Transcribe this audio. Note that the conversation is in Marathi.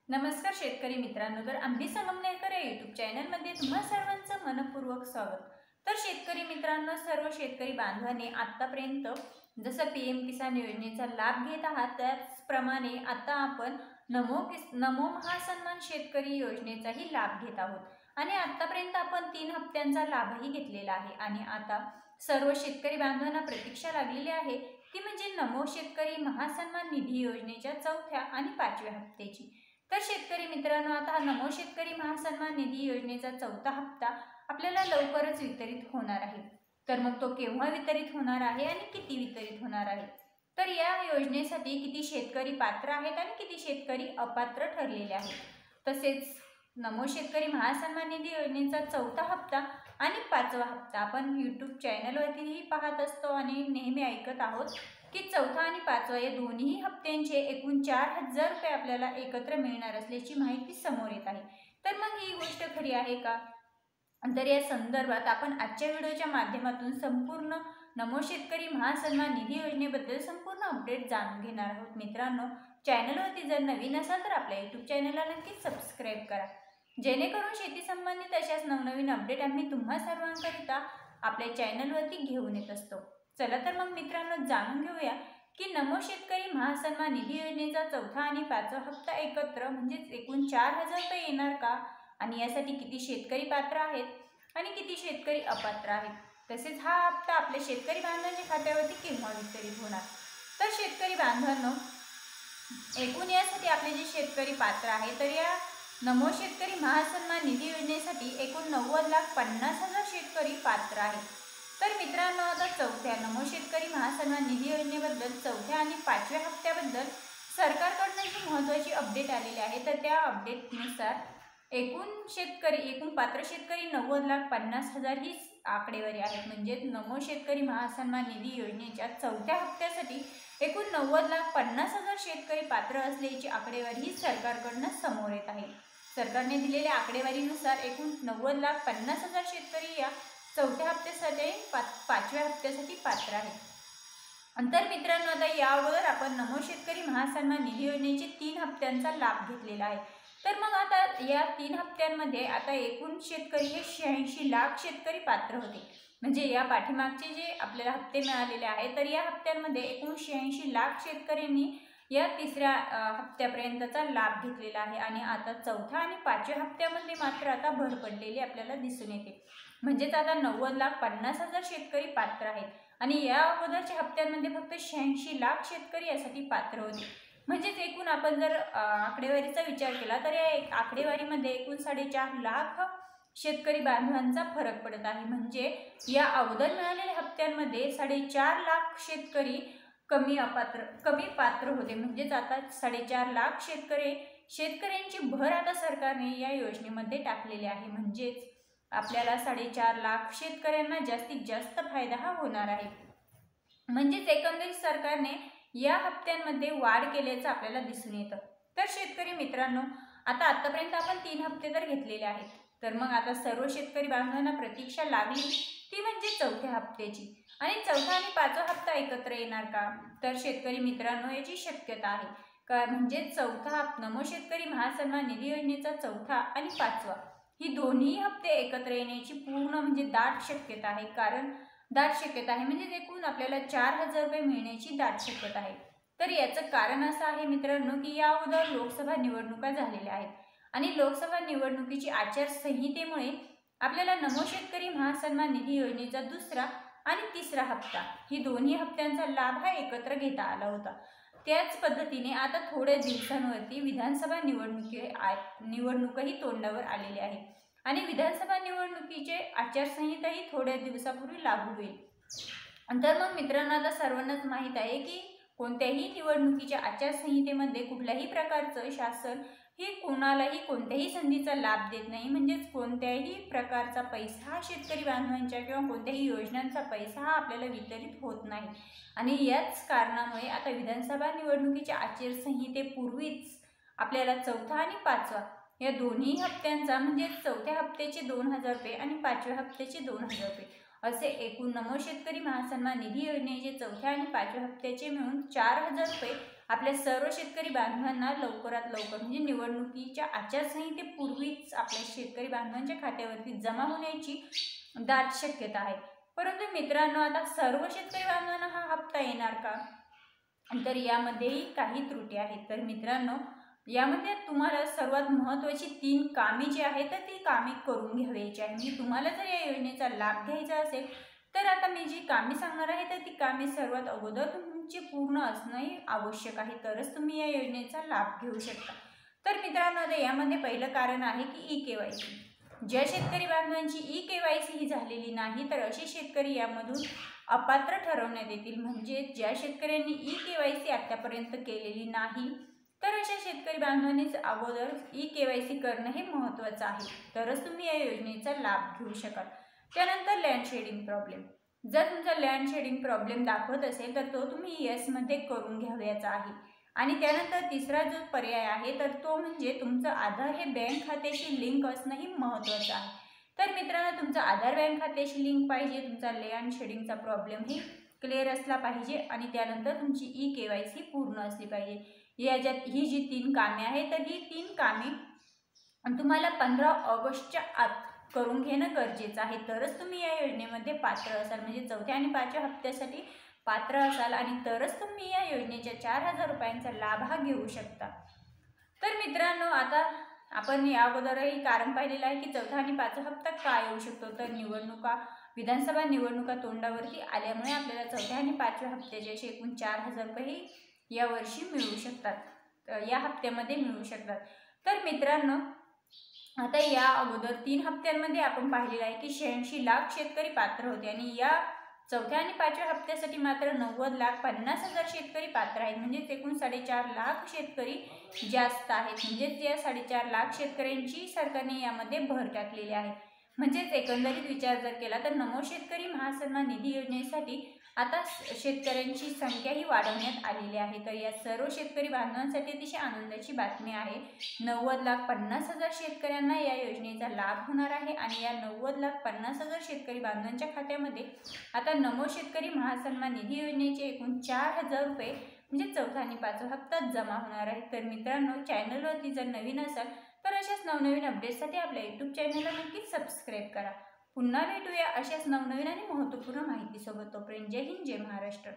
नमस्कार शेतकरी मित्रांनो, तर आम्ही संगमनेरकर या यूट्यूब चॅनलमध्ये तुम्हा सर्वांचं मनपूर्वक स्वागत। तर शेतकरी मित्रांनो, सर्व शेतकरी बांधवांनी आतापर्यंत जसं पीएम किसान योजनेचा लाभ घेत आहात त्याचप्रमाणे आता आपण नमो महासन्मान शेतकरी योजनेचाही लाभ घेत आहोत आणि आतापर्यंत आपण 3 हप्त्यांचा लाभही घेतलेला आहे आणि आता सर्व शेतकरी बांधवांना प्रतीक्षा लागलेली आहे ती म्हणजे नमो शेतकरी महासन्मान निधी योजनेच्या 4थ्या आणि 5व्या हप्त्याची। तर शेतकरी मित्रांनो, आता नमो शेतकरी महासन्मान निधी योजनेचा 4था हप्ता आपल्याला लवकरच वितरित होणार आहे। तर मग तो केव्हा वितरित होणार आहे आणि किती वितरित होणार आहे, तर या योजनेसाठी किती शेतकरी पात्र आहेत आणि किती शेतकरी अपात्र ठरलेले आहेत, तसेच नमो शेतकरी महासन्मान निधी योजनेचा 4था हप्ता आणि 5वा हप्ता आपण यूट्यूब चॅनलवरतीही पाहत असतो आणि नेहमी ऐकत आहोत की 4था आणि 5वा या दोन्ही हप्त्यांचे एकूण 4000 रुपये आपल्याला एकत्र मिळणार असल्याची माहिती समोर येत आहे। तर मग ही गोष्ट खरी आहे का? तर या संदर्भात आपण आजच्या व्हिडिओच्या माध्यमातून संपूर्ण नमो शेतकरी महासन्मान निधी योजनेबद्दल संपूर्ण अपडेट जाणून घेणार आहोत। मित्रांनो, चॅनलवरती जर नवीन असाल तर आपल्या यूट्यूब चॅनलला नक्कीच सबस्क्राईब करा, जेणेकरून शेती संबंधित अशाच नवनवीन अपडेट आम्ही तुम्हा सर्वांकरिता आपल्या चॅनलवरती घेऊन येत असतो। चला तर मग मित्रांनो, जाणून घेऊया की नमो शेतकरी महासन्मान निधी योजनेचा 4था आणि 5वा हप्ता एकत्र म्हणजे एकूण 4000 रुपये येणार का आणि यासाठी किती शेतकरी पात्र आहेत आणि किती शेतकरी अपात्र आहेत, तसेच हा हप्ता आपल्या शेतकरी बांधवांच्या खात्यावरती केव्हा वितरित होणार। तर शेतकरी बांधवांनो, एकूण यासाठी आपले जे शेतकरी पात्र आहे तर या नमो शेतकरी महासन्मान निधी योजनेसाठी एकूण 90,50,000 शेतकरी पात्र आहेत। तर मित्रांनो, आता 4थ्या नमो शेतकरी महासन्मान निधी योजनेबद्दल 4थ्या आणि 5व्या हप्त्याबद्दल सरकारकडून जी महत्त्वाची अपडेट आलेली आहे तर त्या अपडेटनुसार एकूण पात्र शेतकरी 90,50,000 ही आकडेवारी आहे। म्हणजे नमो शेतकरी महासन्मान निधी योजनेच्या 4थ्या हप्त्यासाठी एकूण 90,50,000 शेतकरी पात्र असल्याची आकडेवारी ही सरकारकडून समोर येत आहे। सरकारने दिलेल्या आकडेवारीनुसार एकूण 90,50,000 शेतकरी या 4थ्या हप्त्यासाठी 5व्या हप्त्यासाठी पात्र आहेत। तर मित्रांनो, आता या अगोदर आपण नमो शेतकरी महासन्मान निधी योजनेचे 3 हप्त्यांचा लाभ घेतलेला आहे। तर मग आता या 3 हप्त्यांमध्ये आता एकूण शेतकरी हे 86 लाख शेतकरी पात्र होते। म्हणजे या पाठीमागचे जे आपल्याला हप्ते मिळालेले आहेत तर या हप्त्यांमध्ये एकूण 86 लाख शेतकऱ्यांनी या 3ऱ्या हप्त्यापर्यंतचा लाभ घेतलेला आहे आणि आता 4था आणि 5व्या हप्त्यामध्ये मात्र आता भर पडलेली आपल्याला दिसून येते। म्हणजेच आता 90,50,000 शेतकरी पात्र आहेत आणि या अगोदरच्या हप्त्यांमध्ये फक्त 86 लाख शेतकरी यासाठी पात्र होते। म्हणजेच एकूण आपण जर आकडेवारीचा विचार केला तर या आकडेवारीमध्ये एकूण 4.5 लाख शेतकरी बांधवांचा फरक पडत आहे। म्हणजे या अगोदर मिळालेल्या हप्त्यांमध्ये 4.5 लाख शेतकरी कमी पात्र होते। म्हणजेच आता 4.5 लाख शेतकऱ्यांची भर आता सरकारने या योजनेमध्ये टाकलेली आहे। म्हणजेच आपल्याला 4.5 लाख शेतकऱ्यांना जास्तीत जास्त फायदा हा होणार आहे। म्हणजेच एकंदरीत सरकारने या हप्त्यांमध्ये वाढ केल्याचं आपल्याला दिसून येतं। तर शेतकरी मित्रांनो, आता आतापर्यंत आपण 3 हप्ते तर घेतलेले आहेत, तर मग आता सर्व शेतकरी बांधवांना प्रतीक्षा लागली ती म्हणजे 4थ्या हप्त्याची आणि 4था आणि 5वा हप्ता एकत्र येणार का? तर शेतकरी मित्रांनो, याची शक्यता आहे का म्हणजे 4था नमो शेतकरी महासन्मान निधी योजनेचा 4था आणि 5वा ही दोन्ही हप्ते एकत्र येण्याची पूर्ण म्हणजे दाट शक्यता आहे। म्हणजे एकूण आपल्याला 4000 रुपये मिळण्याची दाट शक्यता आहे। तर याचं कारण असं आहे मित्रांनो की या अगोदर लोकसभा निवडणुका झालेल्या आहेत आणि लोकसभा निवडणुकीची आचारसंहितेमुळे आपल्याला नमो शेतकरी महासन्मान निधी योजनेचा 2रा आणि 3रा हप्ता ही दोन्ही हप्त्यांचा लाभ हा एकत्र घेता आला होता। त्याच पद्धतीने आता थोड्या दिवसांवरती विधानसभा निवडणूकही तोंडावर आलेली आहे आणि विधानसभा निवडणुकीचे आचारसंहिताही थोड्या दिवसापूर्वी लागू होईल। तर मग मित्रांनो, आता सर्वांनाच माहीत आहे की कोणत्याही निवडणुकीच्या आचारसंहितेमध्ये कुठल्याही प्रकारचं शासन हे कोणालाही कोणत्याही संधीचा लाभ देत नाही। म्हणजेच कोणत्याही प्रकारचा पैसा हा शेतकरी बांधवांच्या किंवा कोणत्याही योजनांचा पैसा हा आपल्याला वितरित होत नाही आणि याच कारणामुळे आता विधानसभा निवडणुकीच्या आचारसंहितेपूर्वीच आपल्याला 4था आणि 5वा या दोन्ही हप्त्यांचा म्हणजे 4थ्या हप्त्याचे 2000 रुपये आणि 5व्या हप्त्याचे 2000 रुपये असे एकूण नमो शेतकरी महासन्मान निधी योजनेचे 4थ्या आणि 5व्या हप्त्याचे मिळून 4000 रुपये आपल्या सर्व शेतकरी बांधवांना लवकरात लवकर म्हणजे निवडणुकीच्या आचारसंहितेपूर्वीच आपल्या शेतकरी बांधवांच्या खात्यावरती जमा होण्याची दाट शक्यता आहे। परंतु मित्रांनो, आता सर्व शेतकरी बांधवांना हा हप्ता येणार का, तर यामध्येही काही त्रुटी आहेत। तर मित्रांनो, यामध्ये तुम्हाला सर्वात महत्त्वाची 3 कामे जी आहेत तर ती कामे करून घ्यायची आहे। म्हणजे तुम्हाला जर या योजनेचा लाभ घ्यायचा असेल तर आता मी जी कामे सांगणार आहे तर ती कामे सर्वात अगोदर तुमची पूर्ण असणं आवश्यक आहे, तरच तुम्ही या योजनेचा लाभ घेऊ शकता। तर मित्रांनो, आता यामध्ये पहिलं कारण आहे की ई-केवायसी। ज्या शेतकरी बांधवांची ई-केवायसी ही झालेली नाही तर असे शेतकरी यामधून अपात्र ठरवण्यात येतील। म्हणजे ज्या शेतकऱ्यांनी ई-केवायसी आतापर्यंत केलेली नाही तर अशा शेतकरी बांधवांनीच अगोदर ई-केवायसी करणं हे महत्त्वाचं आहे, तरच तुम्ही या योजनेचा लाभ घेऊ शकाल। त्यानंतर लँड शेडिंग प्रॉब्लेम, जर तुमचा लँड शेडिंग प्रॉब्लेम दाखवत असेल तर तो तुम्ही येसमध्ये करून घ्यावयाचा आहे। आणि त्यानंतर तिसरा जो पर्याय आहे तर तो म्हणजे तुमचं आधार हे बँक खात्याशी लिंक असणंही महत्त्वाचं आहे। तर मित्रांनो, तुमचं आधार बँक खात्याशी लिंक पाहिजे, तुमचा लँड शेडिंगचा प्रॉब्लेम ही क्लिअर असला पाहिजे आणि त्यानंतर तुमची ई-केवायसी पूर्ण असली पाहिजे। याच्यात ही जी 3 कामे आहेत तर ही 3 कामे तुम्हाला 15 ऑगस्टच्या आत करून घेणं गरजेचं आहे, तरच तुम्ही या योजनेमध्ये पात्र असाल। म्हणजे चौथ्या आणि 5व्या हप्त्यासाठी पात्र असाल आणि तरच तुम्ही या योजनेच्या 4000 रुपयांचा लाभ हा घेऊ शकता। तर मित्रांनो, आता आपण या अगोदरही कारण पाहिलेलं आहे की चौथा आणि 5वा हप्ता काय येऊ शकतो, तर विधानसभा निवडणुका तोंडावरती आल्यामुळे आपल्याला चौथ्या आणि 5व्या हप्त्याचे असे एकूण 4000 रुपये यावर्षी मिळू शकतात, या हप्त्यामध्ये मिळू शकतात। तर मित्रांनो, आता या अगोदर 3 हप्त्यांमध्ये आपण पाहिलेलं आहे की 86 लाख शेतकरी पात्र होते आणि या चौथ्या आणि 5व्या हप्त्यासाठी मात्र 90,50,000 शेतकरी पात्र आहेत। म्हणजे एकूण 4.5 लाख शेतकरी जास्त आहेत। म्हणजेच या 4.5 लाख शेतकऱ्यांची सरकारने यामध्ये भर टाकलेली आहे। म्हणजेच एकंदरीत विचार जर केला तर नमो शेतकरी महासन्मान निधी योजनेसाठी आता शेतकऱ्यांची संख्या ही वाढवण्यात आलेली आहे। तर या सर्व शेतकरी बांधवांसाठी अतिशय आनंदाची बातमी आहे। 90,50,000 शेतकऱ्यांना या योजनेचा लाभ होणार आहे आणि या 90,50,000 शेतकरी बांधवांच्या खात्यामध्ये आता नमो शेतकरी महासन्मान निधी योजनेचे एकूण 4000 रुपये म्हणजे चौथा आणि 5वा हप्ता जमा होणार आहे। तर मित्रांनो, चॅनलवरती जर नवीन असाल तर अशाच नवनवीन अपडेट्ससाठी आपल्या यूट्यूब चॅनलला नक्कीच सबस्क्राईब करा। पुन्हा भेटूया अशाच नवनवीन आणि महत्त्वपूर्ण माहितीसोबत। तोपर्यंत जय हिंद, जय महाराष्ट्र।